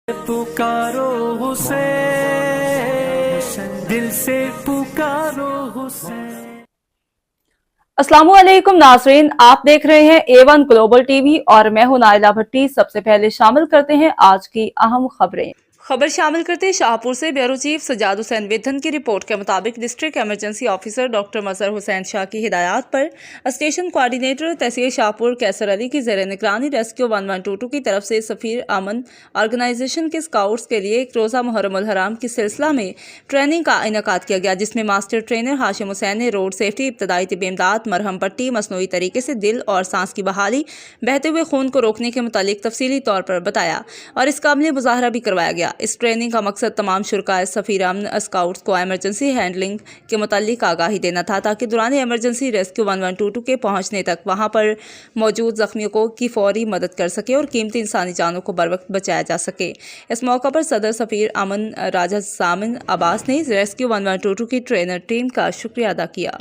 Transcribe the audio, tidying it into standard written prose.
पुकारो हुसैन, दिल से पुकारो हुसैन। अस्सलामुअलैकुम नाज़रीन, आप देख रहे हैं A1 ग्लोबल टीवी और मैं हूं नाइला भट्टी। सबसे पहले शामिल करते हैं आज की अहम खबरें। खबर शामिल करते हैं शाहपुर से ब्यूरो चीफ सजाद हुसैन विधन की रिपोर्ट के मुताबिक डिस्ट्रिक्ट इमरजेंसी ऑफिसर डॉक्टर मजहर हुसैन शाह की हिदायत पर स्टेशन कोऑर्डिनेटर तहसील शाहपुर कैसर अली की ज़ेर निगरानी रेस्क्यू 1122 की तरफ से सफ़ीर अमन ऑर्गेनाइजेशन के स्काउट्स के लिए एक रोज़ा मुहर्रम उल हराम के सिलसिला में ट्रेनिंग का इनेकाद किया गया, जिसमें मास्टर ट्रेनर हाशिम हुसैन ने रोड सेफ्टी, इब्तदाई तिब इमदाद, मरहम पट्टी, मसनूई तरीके से दिल और सांस की बहाली, बहते हुए खून को रोकने के मुतालिक तफसीली तौर पर बताया और इसका अमली मुजाहरा भी करवाया गया। इस ट्रेनिंग का मकसद तमाम शुरकाए सफ़ीर अमन स्काउट्स को इमरजेंसी हैंडलिंग के मुतालिक आगाही देना था, ताकि दौरान इमरजेंसी रेस्क्यू 1122 के पहुंचने तक वहां पर मौजूद जख्मियों की फौरी मदद कर सके और कीमती इंसानी जानों को बर वक्त बचाया जा सके। इस मौका पर सदर सफ़ीर अमन राजा सामिन अब्बास ने रेस्क्यू 1122 की ट्रेनर टीम का शुक्रिया अदा किया।